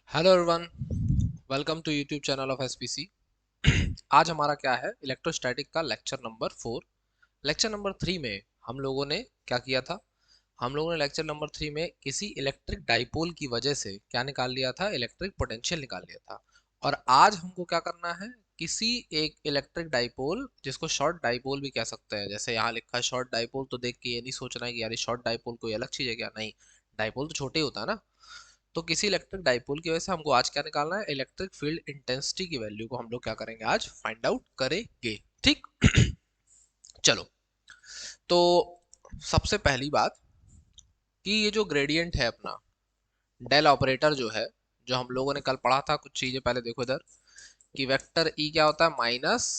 Hello everyone, welcome to YouTube channel of SPC. आज हमारा क्या है, इलेक्ट्रोस्टैटिक का लेक्चर नंबर 4। लेक्चर नंबर 3 में हम लोगों ने क्या किया था? हम लोगों ने लेक्चर नंबर 3 में किसी इलेक्ट्रिक डाइपोल की वजह से क्या निकाल लिया था, इलेक्ट्रिक पोटेंशियल निकाल लिया था। और आज हमको क्या करना है, किसी एक इलेक्ट्रिक डाइपोल, जिसको शॉर्ट डाइपोल भी कह सकते हैं, जैसे यहाँ लिखा है शॉर्ट डाइपोल, तो देख के ये नहीं सोचना है कि यार शॉर्ट डाइपोल कोई अलग चीज है क्या। नहीं, डाइपोल तो छोटे ही होता है ना। तो किसी इलेक्ट्रिक डाइपोल की वजह से हमको आज क्या निकालना है, इलेक्ट्रिक फील्ड इंटेंसिटी की वैल्यू को हम लोग क्या करेंगे, आज फाइंड आउट करेंगे। ठीक। चलो, तो सबसे पहली बात कि ये जो ग्रेडियंट है अपना, डेल ऑपरेटर जो है, जो हम लोगों ने कल पढ़ा था, कुछ चीजें पहले देखो इधर, कि वेक्टर ई क्या होता है, माइनस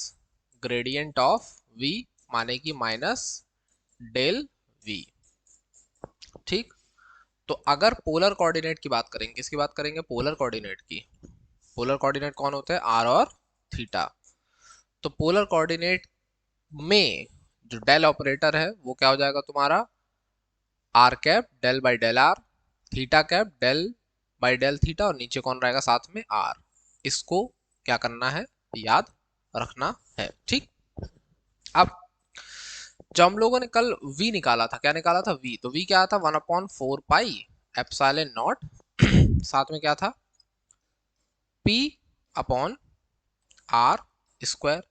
ग्रेडियंट ऑफ वी, माने कि माइनस डेल वी। ठीक। तो अगर पोलर कोऑर्डिनेट की बात करेंगे, किसकी बात करेंगे, पोलर कोऑर्डिनेट की। पोलर कोऑर्डिनेट कौन होते हैं, आर और थीटा। तो पोलर कोऑर्डिनेट में जो डेल ऑपरेटर है वो क्या हो जाएगा तुम्हारा, r cap del by del r, theta cap del by del theta, और नीचे कौन रहेगा साथ में, आर। इसको क्या करना है, याद रखना है। ठीक। अब जब हम लोगों ने कल v निकाला था, क्या निकाला था v, तो v क्या था, 1/4 पाई एप्सिलॉन नॉट, साथ में क्या था, p अपॉन आर स्क्वायर।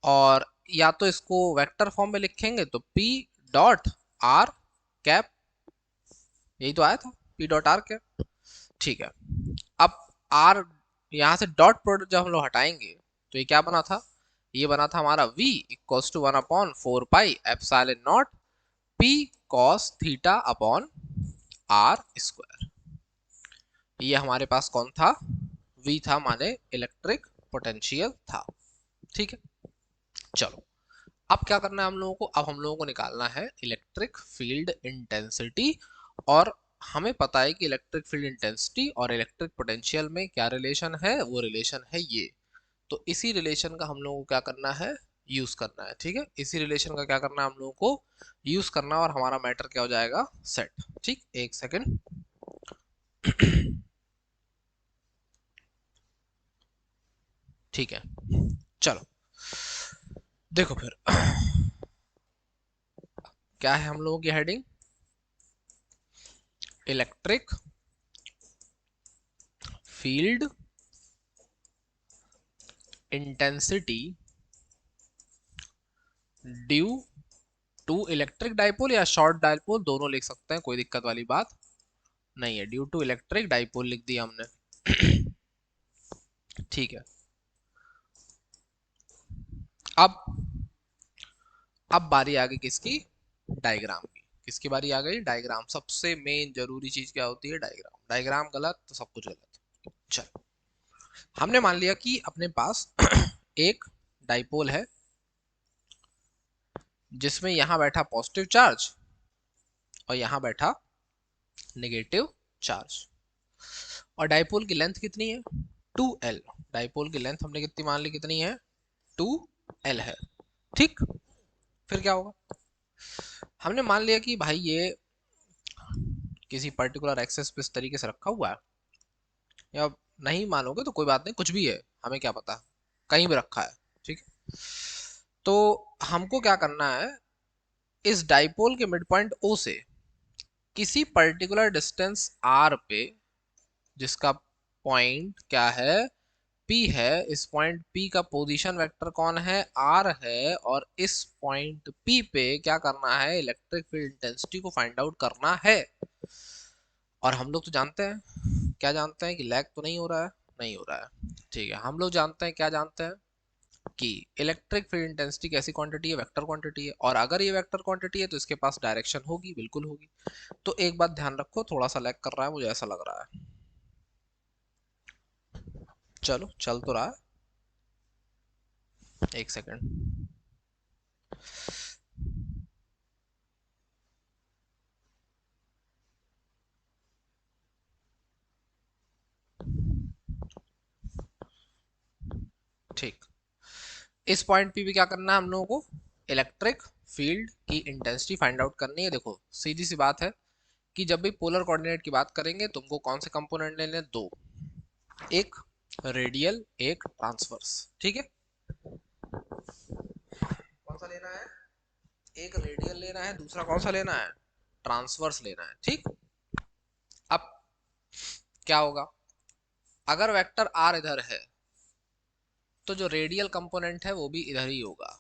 और या तो इसको वेक्टर फॉर्म में लिखेंगे तो p डॉट आर कैप, यही तो आया था, p डॉट आर कैप। ठीक है। अब r, यहां से डॉट प्रोडक्ट जब हम लोग हटाएंगे तो ये क्या बना था, ये बना था हमारा v equals to 1/4 pi epsilon naught p cos theta upon r square. ये हमारे पास कौन था, v था, माने इलेक्ट्रिक पोटेंशियल था। ठीक है। चलो, अब क्या करना है हम लोगों को, अब हम लोगों को निकालना है इलेक्ट्रिक फील्ड इंटेंसिटी। और हमें पता है कि इलेक्ट्रिक फील्ड इंटेंसिटी और इलेक्ट्रिक पोटेंशियल में क्या रिलेशन है, वो रिलेशन है ये। तो इसी रिलेशन का हम लोगों को क्या करना है, यूज करना है। ठीक है, इसी रिलेशन का क्या करना है हम लोगों को, यूज करना, और हमारा मैटर क्या हो जाएगा, सेट। ठीक, एक सेकेंड। ठीक है, चलो देखो फिर, क्या है हम लोगों की heading, electric field intensity due to electric dipole, या शॉर्ट डाइपोल, दोनों लिख सकते हैं, कोई दिक्कत वाली बात नहीं है। ड्यू टू इलेक्ट्रिक डाइपोल लिख दिया हमने। ठीक है। अब अब बारी आ गई किसकी, डायग्राम की। किसकी बारी आ गई, डायग्राम। सबसे मेन जरूरी चीज क्या होती है, डायग्राम। डायग्राम गलत तो सब कुछ गलत। चल, हमने मान लिया कि अपने पास एक डाइपोल है, जिसमें यहां बैठा पॉजिटिव चार्ज और यहां बैठा नेगेटिव चार्ज। और डाइपोल की लेंथ कितनी है, 2l। डाइपोल की लेंथ हमने कितनी मान ली, कितनी है, 2l है। ठीक। फिर क्या होगा, हमने मान लिया कि भाई ये किसी पर्टिकुलर एक्सेस पे इस तरीके से रखा हुआ है, या नहीं मानोगे तो कोई बात नहीं, कुछ भी है, हमें क्या पता, कहीं भी रखा है। ठीक है। तो हमको क्या करना है, इस डाइपोल के मिड पॉइंट ओ से किसी पर्टिकुलर डिस्टेंस r पे, जिसका पॉइंट क्या है, P है, इस पॉइंट P का पोजीशन वेक्टर कौन है, R है, और इस पॉइंट P पे क्या करना है, इलेक्ट्रिक फील्ड इंटेंसिटी को फाइंड आउट करना है। और हम लोग तो जानते हैं, क्या जानते हैं, कि लैग तो नहीं हो रहा है, नहीं हो रहा है। ठीक है, हम लोग जानते हैं, क्या जानते हैं, कि इलेक्ट्रिक फील्ड इंटेंसिटी कैसी क्वांटिटी है, वेक्टर क्वांटिटी है। और अगर ये वेक्टर क्वांटिटी है तो इसके पास डायरेक्शन होगी, बिल्कुल होगी। तो एक बात ध्यान रखो, थोड़ा सा लैग कर रहा है मुझे ऐसा लग रहा है। चलो, चल तो रहा है, एक सेकेंड। ठीक। इस पॉइंट पे भी क्या करना है हम लोगों को, इलेक्ट्रिक फील्ड की इंटेंसिटी फाइंड आउट करनी है। देखो, सीधी सी बात है कि जब भी पोलर कोऑर्डिनेट की बात करेंगे तुमको कौन से कंपोनेंट लेने हैं, दो। एक रेडियल, एक ट्रांसवर्स। ठीक है, कौन सा लेना है? एक रेडियल लेना है, दूसरा कौन सा लेना है? ट्रांसवर्स लेना है। ठीक, अब क्या होगा, अगर वेक्टर आर इधर है तो जो रेडियल कंपोनेंट है वो भी इधर ही होगा।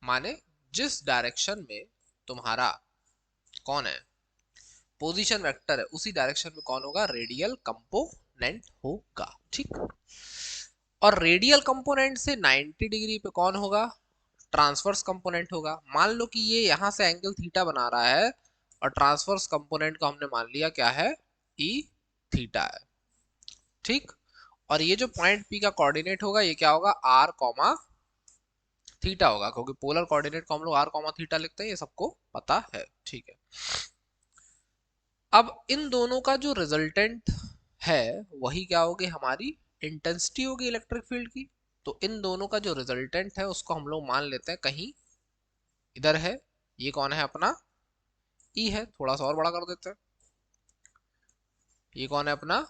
माने जिस डायरेक्शन में तुम्हारा कौन है पोजीशन वेक्टर है, उसी डायरेक्शन में कौन होगा? रेडियल कंपोनेंट होगा। ठीक, और रेडियल कंपोनेंट से 90 डिग्री पे कौन होगा? ट्रांसवर्स कंपोनेंट होगा। मान लो कि ये यहां से एंगल थीटा बना रहा है और ट्रांसवर्स कंपोनेंट को हमने मान लिया क्या है? ई थीटा है। ठीक, और ये जो पॉइंट पी का कोऑर्डिनेट होगा ये क्या होगा? आर कॉमा थीटा होगा, क्योंकि पोलर कोऑर्डिनेट को हम लोग आर कॉमा थीटा लिखते हैं, ये सबको पता है। ठीक है, अब इन दोनों का जो रिजल्टेंट है वही क्या होगी? हमारी इंटेंसिटी होगी इलेक्ट्रिक फील्ड की। तो इन दोनों का जो रिजल्टेंट है उसको हम लोग मान लेते हैं कहीं इधर है। ये कौन है? अपना ई है। थोड़ा सा और बड़ा कर देते हैं, ये कौन है? अपना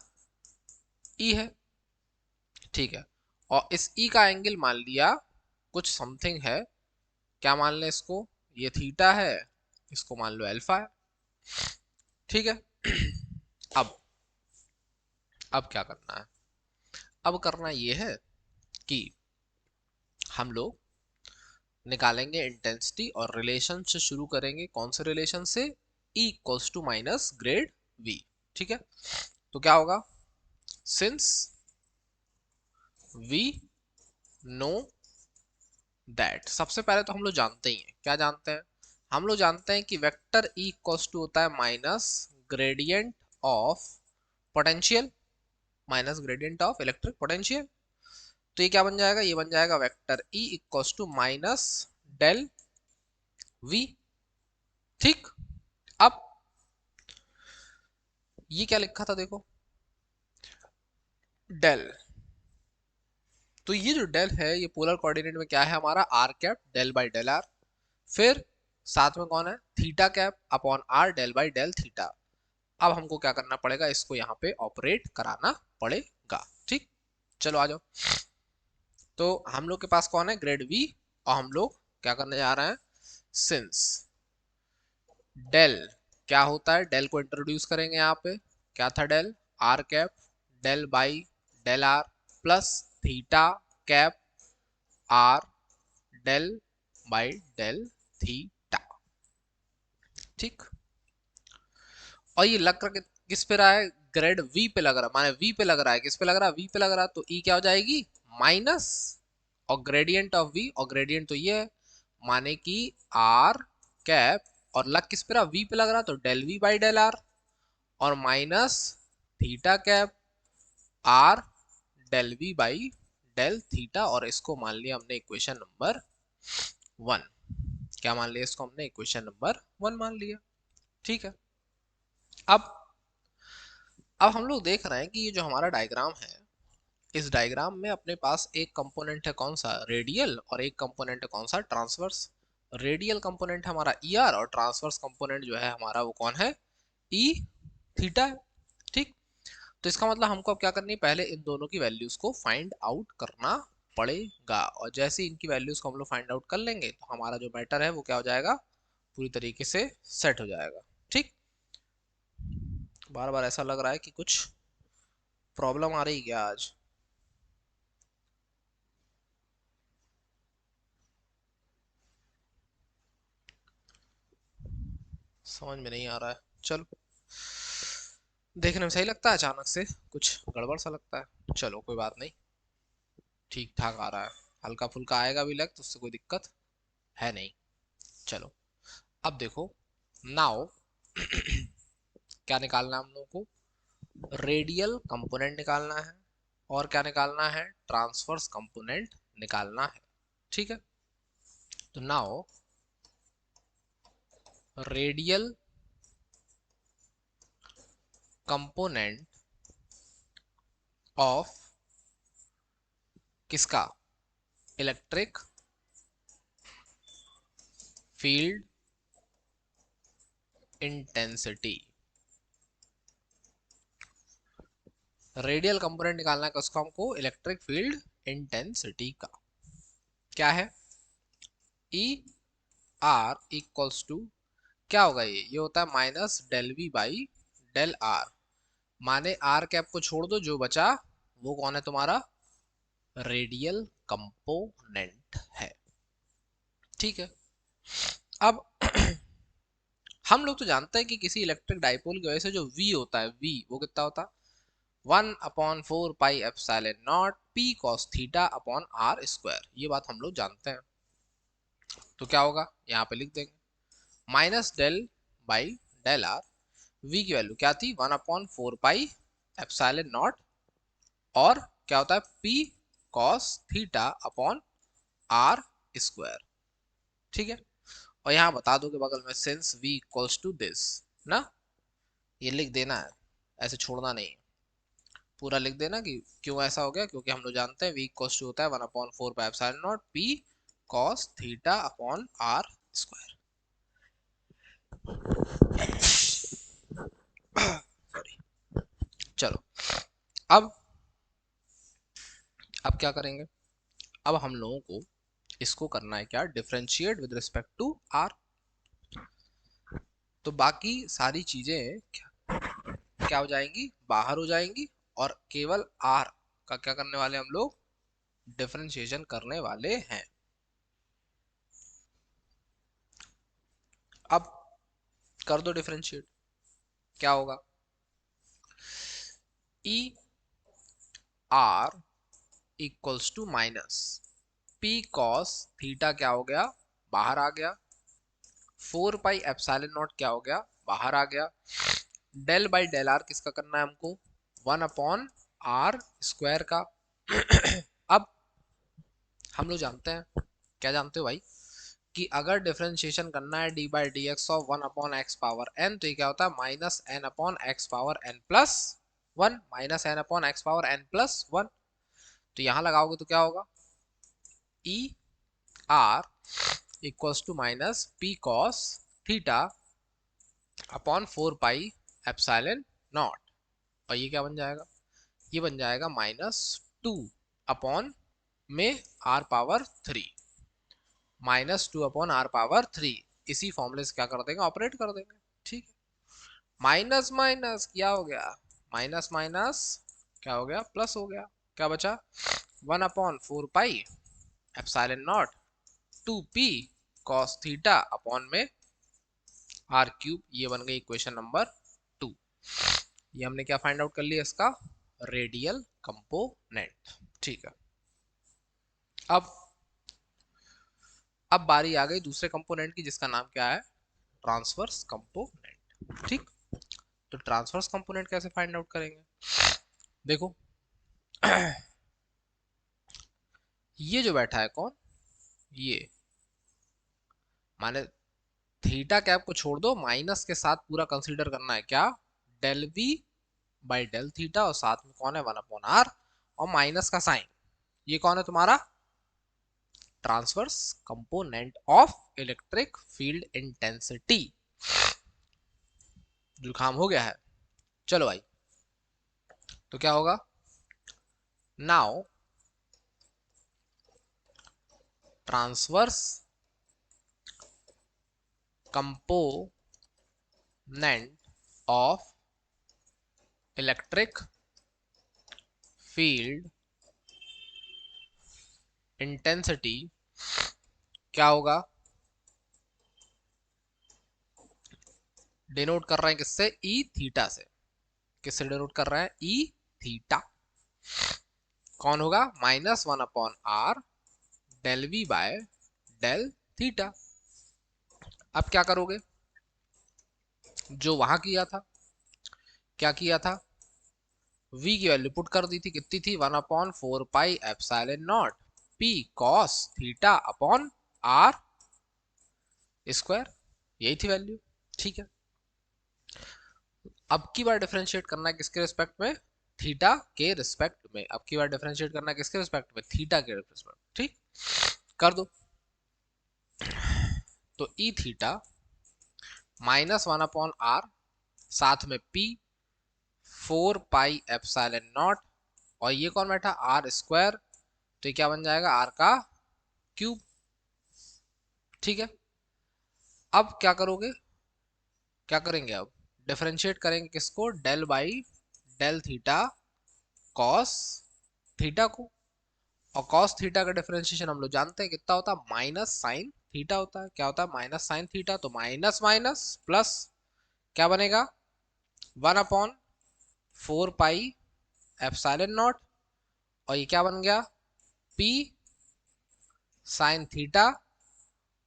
ई है। ठीक है, और इस ई का एंगल मान लिया कुछ समथिंग है। क्या मान लें इसको? ये थीटा है, इसको मान लो अल्फा है। ठीक है, अब अब क्या करना है? अब करना ये है कि हम लोग निकालेंगे इंटेंसिटी और रिलेशन से शुरू करेंगे। कौन से रिलेशन से? E equals to minus grad V। ठीक है, तो क्या होगा? सिंस वी नो दैट, सबसे पहले तो हम लोग जानते ही हैं। क्या जानते हैं? हम लोग जानते हैं कि वेक्टर E इक्वल्स टू होता है minus gradient of potential minus gradient of electric potential. तो ये क्या बन जाएगा? ये बन जाएगा vector E equals to minus del V। ठीक, अब ये क्या लिखा था देखो, डेल। तो ये जो डेल है ये पोलर कोऑर्डिनेट में क्या है हमारा? R cap del by del r. फिर साथ में कौन है? Theta cap upon r del by del theta. अब हमको क्या करना पड़ेगा? इसको यहाँ पे ऑपरेट कराना पड़ेगा। ठीक, चलो आ जाओ। तो हम लोग के पास कौन है? Grad V. और हम लोग क्या करने जा रहे हैं? सिंस डेल क्या होता है? डेल को इंट्रोड्यूस करेंगे यहाँ पे। क्या था del? R cap del by del r plus theta cap are del by del theta. ठीक, और ये लग कर किस पे रहा है? ग्रेड वी पे लग रहा है, माने वी पे लग रहा है। किस पे लग रहा है? वी पे लग रहा है। तो ई क्या हो जाएगी? माइनस और ग्रेडियंट ऑफ वी, और ग्रेडियंट तो ये है, माने कि आर कैप, और लग किस पे रहा? वी पे लग रहा है, तो del we by del are, और minus theta cap are del we by del theta. और इसको मान लिया हमने इक्वेशन नंबर 1। क्या मान लिया इसको हमने? इक्वेशन नंबर 1 मान लिया। ठीक है, अब हम लोग देख रहे हैं कि ये जो हमारा डायग्राम है, इस डायग्राम में अपने पास एक कंपोनेंट है कौन सा? रेडियल, और एक कंपोनेंट है कौन सा? ट्रांसवर्स। रेडियल कंपोनेंट हमारा ई आर, और ट्रांसवर्स कंपोनेंट जो है हमारा वो कौन है? ई थीटा है। ठीक, तो इसका मतलब हमको अब क्या करनी है? पहले इन दोनों की वैल्यूज को फाइंड आउट करना पड़ेगा, और जैसे इनकी वैल्यूज को हम लोग फाइंड आउट कर लेंगे तो हमारा जो मैटर है वो क्या हो जाएगा? पूरी तरीके से सेट हो जाएगा। ठीक, बार बार ऐसा लग रहा है कि कुछ प्रॉब्लम आ रही है क्या आज? समझ में नहीं आ रहा है। चलो, देखने में सही लगता है, अचानक से कुछ गड़बड़ सा लगता है। चलो कोई बात नहीं, ठीक ठाक आ रहा है। हल्का फुल्का आएगा भी लग तो उससे कोई दिक्कत है नहीं। चलो, अब देखो, नाउ क्या निकालना है हम लोगों को? रेडियल कंपोनेंट निकालना है, और क्या निकालना है? ट्रांसवर्स कंपोनेंट निकालना है। ठीक है, तो नाउ रेडियल कंपोनेंट ऑफ किसका? Electric field intensity. Radial component निकालना है उसको हमको इलेक्ट्रिक फील्ड इंटेंसिटी का। क्या है? ई आर इक्वल्स टू क्या होगा? ये होता है minus del we by del r. माने आर कैप को छोड़ दो, जो बचा वो कौन है तुम्हारा? रेडियल कंपोनेंट है। ठीक है। अब हम लोग तो जानते हैं कि किसी इलेक्ट्रिक डाइपोल की वजह से जो v होता है, v वो कितना होता है? 1/4 pi epsilon naught p cos theta upon r square. ये बात हम लोग जानते हैं। तो क्या होगा? यहाँ पे लिख देंगे minus del by del r. v की वैल्यू क्या थी? 1/4 पाई एप्सिलॉन नॉट, और क्या होता है? p cos theta upon r square. ठीक है। और यहाँ बता दो कि बगल में since v equals to this ना, ये लिख देना है, ऐसे छोड़ना नहीं, पूरा लिख देना कि क्यों ऐसा हो गया। क्योंकि हम लोग जानते हैं v इक्वल्स टू होता है 1/4 pi epsilon naught p cos theta upon r square. Sorry. चलो, अब क्या करेंगे? अब हम लोगों को इसको करना है क्या? Differentiate with respect to r. तो बाकी सारी चीजें क्या हो जाएंगी? बाहर हो जाएंगी, और केवल आर का क्या करने वाले हम लोग? डिफरेंशिएशन करने वाले हैं। अब कर दो डिफरेंशिएट। क्या होगा? E r equals to minus p cos theta, क्या हो गया? बाहर आ गया। 4 पाई एप्सिलॉन नॉट क्या हो गया? बाहर आ गया। डेल बाई डेल आर किसका करना है हमको? 1/आर स्क्वायर का। अब हम लोग जानते हैं, क्या जानते हो भाई, कि अगर डिफरेंशिएशन करना है D by D x of 1/x⁻n, तो ये क्या होता है? -n/x⁻n+1, -n/x⁻n+1। तो यहां लगाओगे तो क्या होगा? E r equals to minus p cos theta upon 4 pi epsilon naught. और ये क्या बन जाएगा? ये बन जाएगा -2 अपॉन में r⁻3, -2/r⁻3। इसी फॉर्मूले से क्या कर देंगे? ऑपरेट कर देंगे। ठीक है। माइनस माइनस क्या हो गया? माइनस माइनस क्या हो गया? प्लस हो गया। क्या बचा? 1/4 pi epsilon naught 2p cos theta upon में r³। ये बन गई इक्वेशन नंबर 2। ये हमने क्या फाइंड आउट कर लिया? इसका रेडियल कंपोनेंट। ठीक है। अब बारी आ गई दूसरे कंपोनेंट की, जिसका नाम क्या है? Transverse component. ठीक। तो ट्रांसवर्स कंपोनेंट कैसे फाइंड आउट करेंगे? देखो, ये जो बैठा है कौन? ये माने थीटा कैप को छोड़ दो, माइनस के साथ पूरा कंसीडर करना है। क्या? Del we by del theta, और साथ में कौन है? 1/r, और माइनस का साइन। ये कौन है तुम्हारा? Transverse component of electric field intensity. जुकाम हो गया है? चलो भाई, तो क्या होगा? Now transverse component of electric field intensity क्या होगा? डिनोट कर रहे हैं किससे? ई थीटा से। किससे डिनोट कर रहे हैं? E theta. कौन होगा? -1/r del v by del theta. अब क्या करोगे? जो वहां किया था, क्या किया था? v की वैल्यू पुट कर दी थी। कितनी थी? 1/4 pi epsilon naught p cos theta upon r square. यही थी वैल्यू। ठीक है। अब की बार डिफरेंशिएट करना है किसके रिस्पेक्ट में? थीटा के रिस्पेक्ट में। अब की बार डिफरेंशिएट करना है किसके रिस्पेक्ट में? थीटा के रिस्पेक्ट। ठीक, कर दो। तो ई थीटा -1/r, साथ में p 4 पाई एप्सिलॉन नॉट, और ये कौन बैठा, आर स्क्वायर, तो ये क्या बन जाएगा, आर का क्यूब। ठीक है, अब क्या करोगे, क्या करेंगे, अब डिफरेंशिएट करेंगे किसको, del by del theta cos theta को, और कॉस थीटा का डिफरेंशिएशन हम लोग जानते हैं कितना होता है, माइनस साइन थीटा होता है। क्या होता है, माइनस साइन थीटा, तो माइनस माइनस प्लस क्या बनेगा, 1/4 पाई एप्सिलॉन नॉट, और ये क्या बन गया, पी साइन थीटा,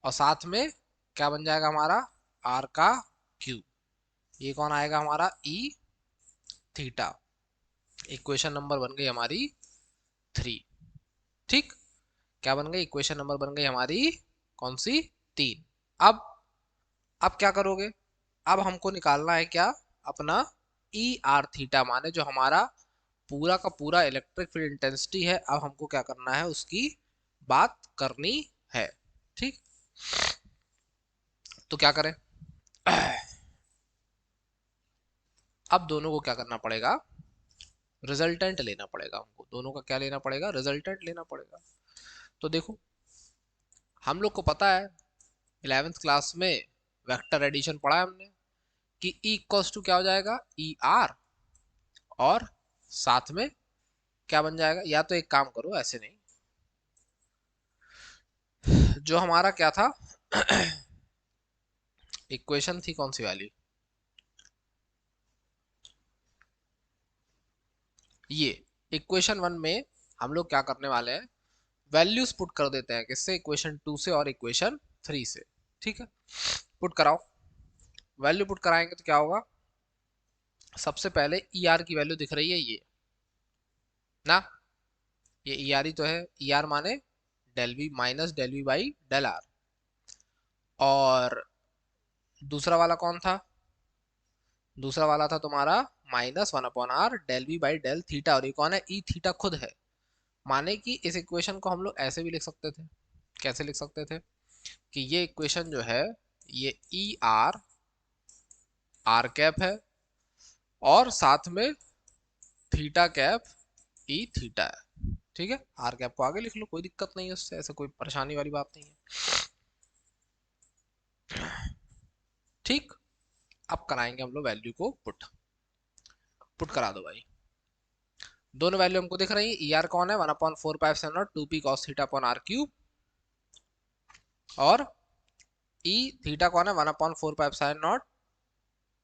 और साथ में क्या बन जाएगा हमारा, आर का क्यूब। ये कौन आएगा हमारा, ई थीटा। इक्वेशन नंबर बन गई हमारी 3। ठीक, क्या बन गई, इक्वेशन नंबर बन गई हमारी कौन सी, 3। अब अब क्या करोगे, अब हमको निकालना है क्या, अपना ई आर थीटा, माने जो हमारा पूरा का पूरा इलेक्ट्रिक फील्ड इंटेंसिटी है, अब हमको क्या करना है, उसकी बात करनी है। ठीक, तो क्या करें, अब दोनों को क्या करना पड़ेगा, रिजल्टेंट लेना पड़ेगा हमको, दोनों का क्या लेना पड़ेगा, रिजल्टेंट लेना पड़ेगा। तो देखो, हम लोग को पता है 11th क्लास में वेक्टर एडिशन पढ़ा है हमने, कि E इक्वल्स टू क्या हो जाएगा, ई आर, और साथ में क्या बन जाएगा, या तो एक काम करो, ऐसे नहीं, जो हमारा क्या था इक्वेशन थी कौन सी वाली, ये इक्वेशन 1 में हम लोग क्या करने वाले हैं, वैल्यूज पुट कर देते हैं, किससे, इक्वेशन 2 से और इक्वेशन 3 से। ठीक है, पुट कराओ, वैल्यू पुट कराएंगे तो क्या होगा, सबसे पहले ई आर की वैल्यू दिख रही है ये ना, ये ई आर ही तो है, ई आर माने del v minus del we by del are, और दूसरा वाला कौन था, दूसरा वाला था तुम्हारा -1/r del we by del theta, और ये कौन है, ई थीटा खुद है। माने कि इस इक्वेशन को हम लोग ऐसे भी लिख सकते थे, कैसे लिख सकते थे, कि ये इक्वेशन जो है, ये ई आर आर कैप है, और साथ में थीटा कैप ई थीटा है। ठीक है, आर कैप को आगे लिख लो, कोई दिक्कत नहीं है उससे, ऐसे कोई परेशानी वाली बात नहीं है। ठीक, अब कराएंगे हम लोग वैल्यू को पुट, पुट करा दो भाई, दोनों वैल्यू हमको दिख रही है, ई आर कौन है, 1/4 2 p cos theta upon r cube, और ई थीटा कौन है, 1/4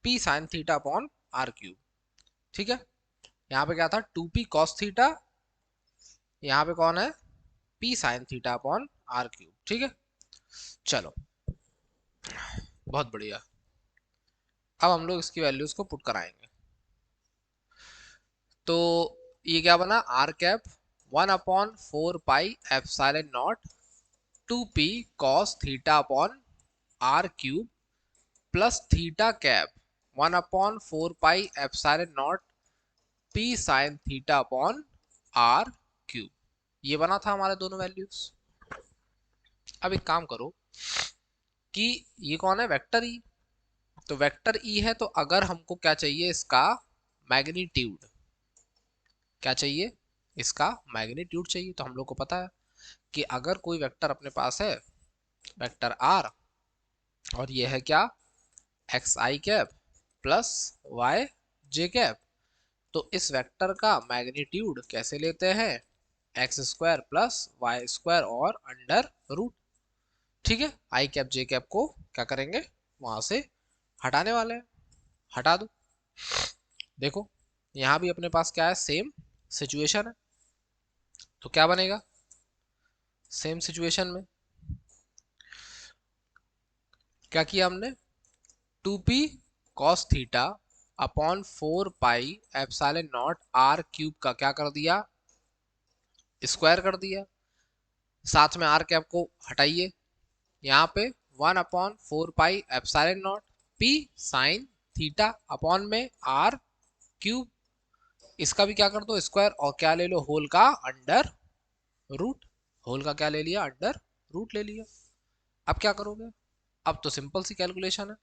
p sine theta upon r cube. ठीक है, यहाँ पे क्या था, 2p कॉस थीटा, यहाँ पे कौन है, p sine theta upon r cube. ठीक है, चलो बहुत बढ़िया, अब हम लोग इसकी वैल्यूज को पुट कराएंगे, तो ये क्या बना, r cap 1/4 pi epsilon naught 2p cos theta upon r cube, plus theta cap 1/4 pi epsilon naught p sine theta upon r cube. ये बना था हमारे दोनों वैल्यूज। अब एक काम करो, कि ये कौन है, वेक्टर ई, तो वेक्टर ई है, तो अगर हमको क्या चाहिए, इसका मैग्नीट्यूड, क्या चाहिए, इसका मैग्नीट्यूड चाहिए, तो हम लोग को पता है कि अगर कोई वेक्टर अपने पास है, वेक्टर आर, और ये है क्या, x i cap plus y j cap, तो इस वेक्टर का मैग्नीट्यूड कैसे लेते हैं, x square plus y square और अंडर रूट। ठीक है, आई कैप जे कैप को क्या करेंगे, वहां से हटाने वाले हैं, हटा दो। देखो, यहाँ भी अपने पास क्या है, सेम सिचुएशन है, तो क्या बनेगा, सेम सिचुएशन में क्या किया हमने, 2p cos theta upon 4 pi epsilon naught r cube का क्या कर दिया, स्क्वायर कर दिया, साथ में आर कैप को हटाइए, यहाँ पे 1/4 pi epsilon naught p sine theta upon में आर क्यूब, इसका भी क्या कर दो स्क्वायर, और क्या ले लो, होल का अंडर रूट, होल का क्या ले लिया, अंडर रूट ले लिया। अब क्या करोगे, अब तो सिंपल सी कैलकुलेशन है,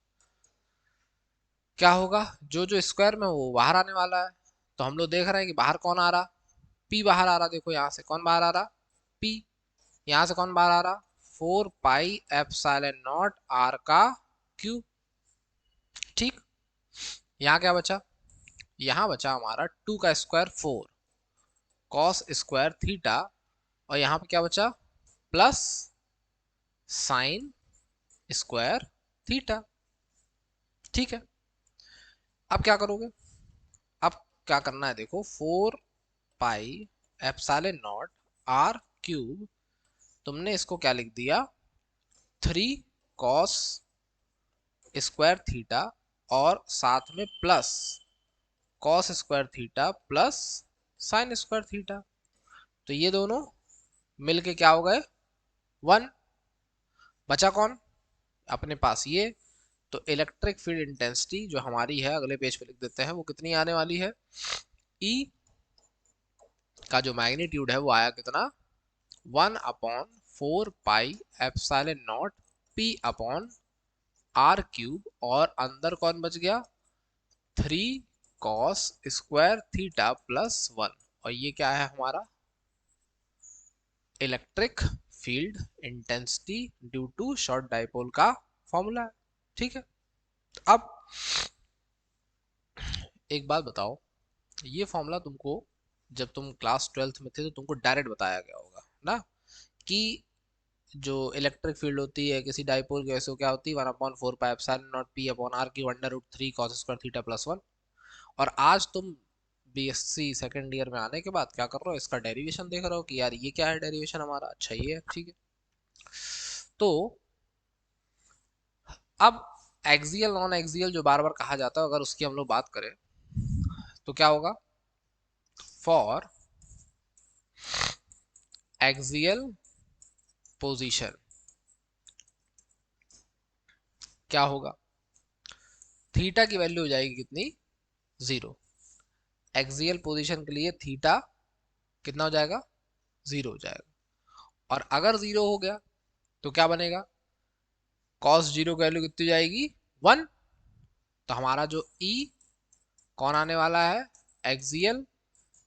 क्या होगा, जो जो स्क्वायर में वो बाहर आने वाला है। तो हम लोग देख रहे हैं कि बाहर कौन आ रहा, पी बाहर आ रहा। देखो यहाँ से कौन बाहर आ रहा, पी। यहाँ से कौन बाहर आ रहा, 4 पाई एप्सिलॉन नॉट आर का क्यूब। ठीक, यहाँ क्या बचा, यहाँ बचा हमारा 2 का स्क्वायर 4 कॉस स्क्वायर थीटा, और यहाँ पे क्या बचा, प्लस साइन स्क्वायर थीटा। ठीक है, अब क्या करोगे, अब क्या करना है, देखो 4 pi epsilon naught r cube, तुमने इसको क्या लिख दिया, 3 कॉस स्क्वायर थीटा, और साथ में plus cos square theta plus sine square theta. तो ये दोनों मिलके क्या हो गए, 1। बचा कौन, अपने पास ये। तो इलेक्ट्रिक फील्ड इंटेंसिटी जो हमारी है, अगले पेज पे लिख देते हैं, वो कितनी आने वाली है, ई का जो मैग्नीट्यूड है वो आया कितना, 1/4 pi epsilon naught p upon r cube, और अंदर कौन बच गया, 3 कॉस स्क्वायर थीटा प्लस 1। और ये क्या है हमारा, electric field intensity due to short dipole का फॉर्मूला है। ठीक है, अब एक बात बताओ, ये फॉर्मूला तुमको जब तुम क्लास 12th में थे तो तुमको डायरेक्ट बताया गया होगा ना, कि जो इलेक्ट्रिक फील्ड होती है किसी डाइपोल की, वैसे क्या होती है, 1/4 pi epsilon naught p upon r cube under root 3 cos square theta plus 1। और आज तुम बीएससी सेकेंड ईयर में आने के बाद क्या कर रहे हो, इसका डेरिवेशन देख रहे हो कि यार ये क्या है डेरिवेशन हमारा, अच्छा ये है। ठीक है, तो अब एक्सियल नॉन एक्सियल जो बार बार कहा जाता है, अगर उसकी हम लोग बात करें तो क्या होगा, फॉर एक्सियल पोजीशन क्या होगा, थीटा की वैल्यू हो जाएगी कितनी, 0। एक्सियल पोजीशन के लिए थीटा कितना हो जाएगा, 0 हो जाएगा। और अगर 0 हो गया तो क्या बनेगा, कॉस 0 की वैल्यू कितनी जाएगी, 1। तो हमारा जो ई कौन आने वाला है, एक्सियल,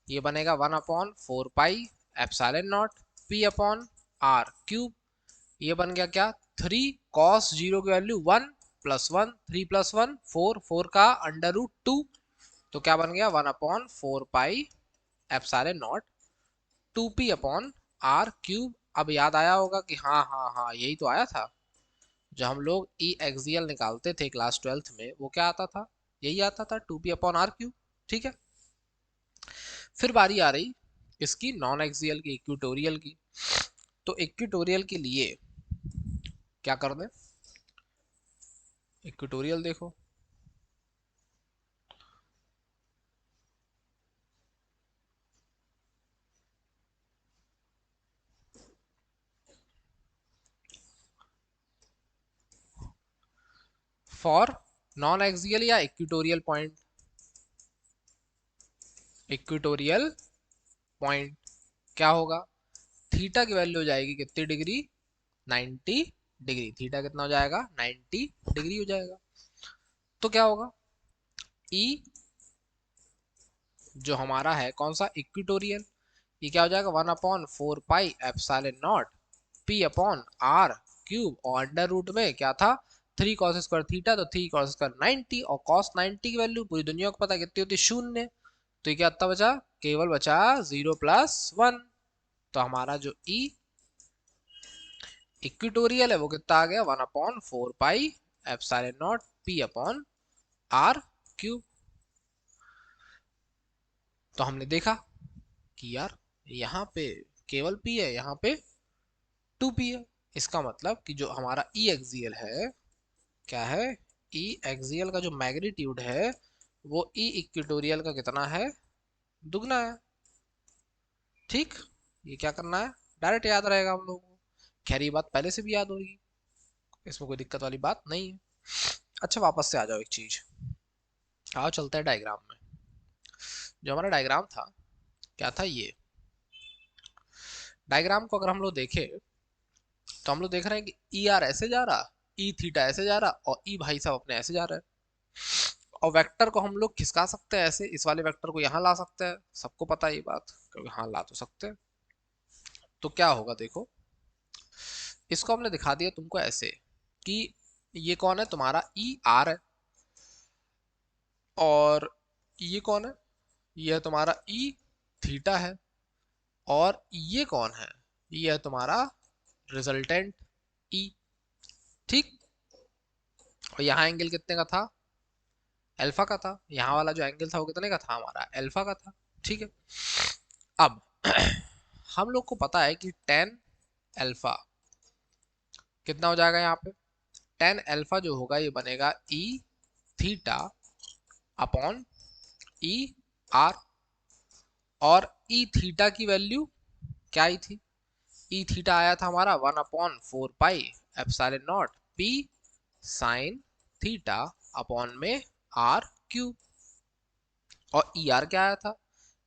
ये बनेगा 1/4 pi epsilon naught p upon r cube. ये बन गया क्या, 3 कॉस 0 की वैल्यू 1 प्लस 1, 3 प्लस 1 4, 4 का अंडर रूट 2। तो क्या बन गया, 1/4 pi epsilon naught 2p upon r cube. अब याद आया होगा कि हाँ हाँ हाँ यही तो आया था, जो हम लोग ई एक्सियल निकालते थे क्लास 12th में, वो क्या आता था, यही आता था, 2p अपॉन आर क्यूब। ठीक है, फिर बारी आ रही इसकी नॉन एक्सियल की, इक्वेटोरियल की। तो इक्वेटोरियल के लिए क्या कर दें, इक्वेटोरियल देखो, फॉर नॉन एक्सियल या इक्वेटोरियल पॉइंट, इक्वेटोरियल पॉइंट क्या होगा, थीटा की वैल्यू हो जाएगी कितनी डिग्री, 90 डिग्री। थीटा कितना हो जाएगा, 90 डिग्री हो जाएगा। तो क्या होगा, ई जो हमारा है कौन सा, इक्वेटोरियल, ये क्या हो जाएगा, 1/4 pi epsilon naught p upon r cube, और अंडर रूट में क्या था, 3 कॉस स्क्वायर थीटा, तो 3 कॉस स्क्वायर 90, और कॉस 90 की वैल्यू पूरी दुनिया को पता कितनी होती है, 0। तो ये क्या इतना बचा, केवल बचा 0+1। तो हमारा जो ई इक्वेटोरियल है वो कितना आ गया, 1/4 pi epsilon naught p upon r cube. तो हमने देखा कि यार यहाँ पे केवल p है, यहाँ पे 2p है। इसका मतलब कि जो हमारा ई एक्सियल है, क्या है, ई एक्सियल का जो मैग्नीट्यूड है वो ई इक्वेटोरियल का कितना है, दुगना है। ठीक, ये क्या करना है, डायरेक्ट याद रहेगा हम लोगों को। खैर ये बात पहले से भी याद होगी, इसमें कोई दिक्कत वाली बात नहीं है। अच्छा वापस से आ जाओ एक चीज, आओ चलते हैं डायग्राम में। जो हमारा डायग्राम था क्या था, ये डायग्राम को अगर हम लोग देखें तो हम लोग देख रहे हैं कि ई आर ऐसे जा रहा, ई थीटा ऐसे जा रहा, और ई भाई साहब अपने ऐसे जा रहा है। और वेक्टर को हम लोग खिसका सकते हैं ऐसे, इस वाले वेक्टर को यहाँ ला सकते हैं, सबको पता है ये बात, क्योंकि हाँ ला तो सकते हैं। तो क्या होगा देखो, इसको हमने दिखा दिया तुमको ऐसे कि ये कौन है तुम्हारा ई आर है, और ये कौन है, ये है तुम्हारा ई थीटा है, और ये कौन है, ये है तुम्हारा रिजल्टेंट ई। ठीक, और यहाँ एंगल कितने का था, अल्फा का था, यहाँ वाला जो एंगल था वो कितने का था, हमारा अल्फा का था। ठीक है, अब हम लोग को पता है कि टेन अल्फा कितना हो जाएगा यहाँ पे, टेन अल्फा जो होगा ये बनेगा E theta upon E R, और ई थीटा की वैल्यू क्या आई थी, ई थीटा आया था हमारा 1/4 pi epsilon naught P sine theta upon में आर क्यूब, और ई आर क्या आया था,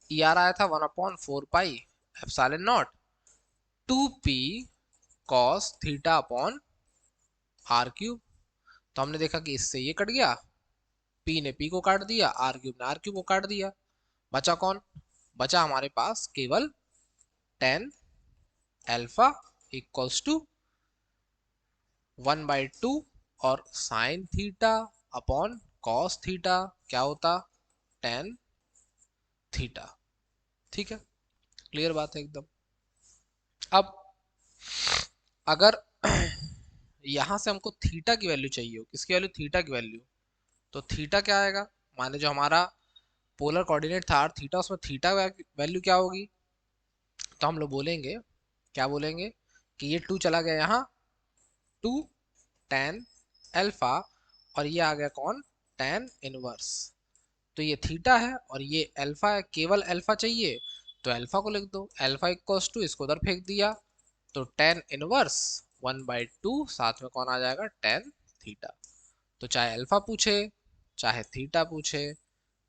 ई आर आया था 1/4 pi epsilon naught 2p cos theta upon r cube. तो हमने देखा कि इससे ये कट गया, p ने p को काट दिया, आर क्यूब ने आर क्यूब को काट दिया, बचा कौन, बचा हमारे पास केवल टेन अल्फा इक्वल्स टू 1/2 और sign theta upon cos theta क्या होता, टेन थीटा। ठीक है, क्लियर बात है एकदम। अब अगर यहां से हमको थीटा की वैल्यू चाहिए हो, किसकी वैल्यू, थीटा की वैल्यू, तो थीटा क्या आएगा, माने जो हमारा पोलर कोऑर्डिनेट था आर थीटा, उसमें थीटा वैल्यू क्या होगी, तो हम लोग बोलेंगे, क्या बोलेंगे कि ये टू चला गया यहाँ, टू टेन अल्फा, और ये आ गया कौन, टेन इनवर्स, तो ये थीटा है और ये अल्फा है, केवल अल्फा चाहिए तो अल्फा को लिख दो, अल्फा इक्वल्स टू इसको उधर फेंक दिया, तो टेन इनवर्स 1/2, साथ में कौन आ जाएगा, टेन थीटा। तो चाहे अल्फा पूछे चाहे थीटा पूछे,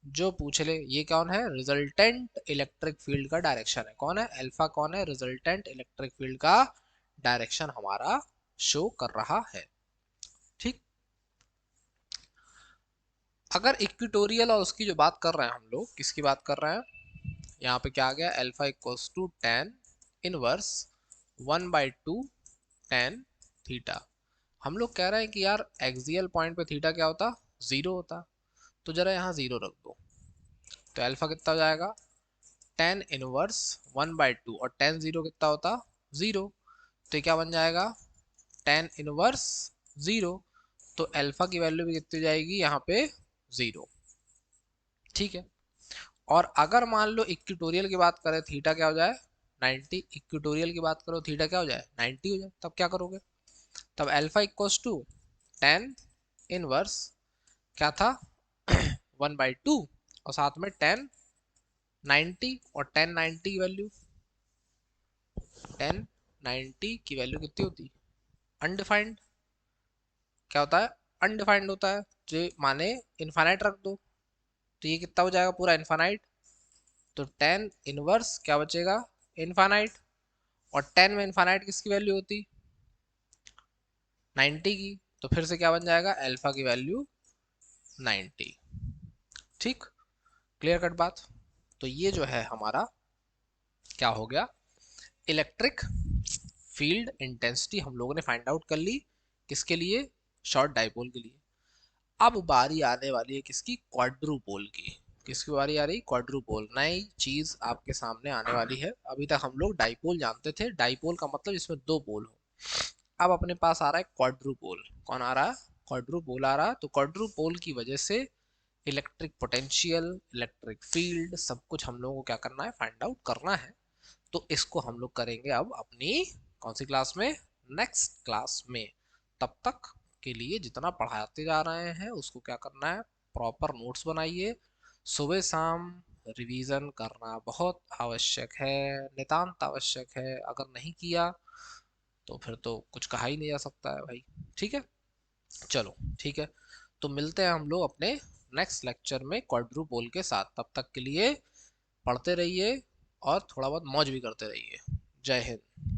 जो पूछ ले, ये कौन है, रिजल्टेंट इलेक्ट्रिक फील्ड का डायरेक्शन है, कौन है, अल्फा कौन है, रिजल्टेंट इलेक्ट्रिक फील्ड का डायरेक्शन हमारा शो कर रहा है। ठीक, अगर इक्विटोरियल और उसकी जो बात कर रहे हैं हम लोग, किसकी बात कर रहे हैं, यहाँ पे क्या आ गया, alpha equals to tan inverse 1/2 tan theta. हम लोग कह रहे हैं कि यार एक्सियल पॉइंट पे थीटा क्या होता, जीरो होता, तो जरा यहाँ जीरो रख दो, तो अल्फा कितना हो जाएगा, टेन इनवर्स 1/2, और टेन जीरो कितना होता, जीरो, तो ये क्या बन जाएगा, टेन इनवर्स जीरो, तो अल्फा की वैल्यू भी कितनी हो जाएगी यहाँ पे, जीरो। ठीक है, और अगर मान लो इक्विटोरियल की बात करें, थीटा क्या हो जाए, 90, इक्विटोरियल की बात करो थीटा क्या हो जाए, 90 हो जाए, तब क्या करोगे, तब alpha equals to tan inverse क्या था 1/2, और साथ में टेन 90, और टेन 90 की वैल्यू, टेन 90 की वैल्यू कितनी होती, अनडिफाइंड, क्या होता है, अनडिफाइंड होता है, जो माने इनफाइनाइट रख दो, तो ये कितना हो जाएगा पूरा इनफाइनाइट, तो टेन इनवर्स क्या बचेगा, इनफाइनाइट, और टेन में इनफाइनाइट किसकी वैल्यू होती, 90 की, तो फिर से क्या बन जाएगा, अल्फा की वैल्यू 90। ठीक, क्लियर कट बात। तो ये जो है हमारा क्या हो गया, इलेक्ट्रिक फील्ड इंटेंसिटी हम लोगों ने फाइंड आउट कर ली, किसके लिए, शॉर्ट डाइपोल के लिए। अब बारी आने वाली है किसकी, क्वाड्रुपोल की, किसकी बारी आ रही, क्वाड्रुपोल, नई चीज आपके सामने आने वाली है। अभी तक हम लोग डाइपोल जानते थे, डाइपोल का मतलब इसमें दो पोल हो, अब अपने पास आ रहा है क्वाड्रुपोल, कौन आ रहा है, क्वाड्रुपोल आ रहा है। तो क्वाड्रुपोल की वजह से इलेक्ट्रिक पोटेंशियल, इलेक्ट्रिक फील्ड, सब कुछ हम लोगों को क्या करना है, फाइंड आउट करना है। तो इसको हम लोग करेंगे अब अपनी कौन सी क्लास में, नेक्स्ट क्लास में। तब तक के लिए जितना पढ़ाते जा रहे हैं उसको क्या करना है, प्रॉपर नोट्स बनाइए, सुबह शाम रिवीजन करना बहुत आवश्यक है, नितांत आवश्यक है, अगर नहीं किया तो फिर तो कुछ कहा ही नहीं जा सकता है भाई। ठीक है, चलो ठीक है, तो मिलते हैं हम लोग अपने नेक्स्ट लेक्चर में क्वाड्रुपोल के साथ, तब तक के लिए पढ़ते रहिए और थोड़ा बहुत मौज भी करते रहिए। जय हिंद।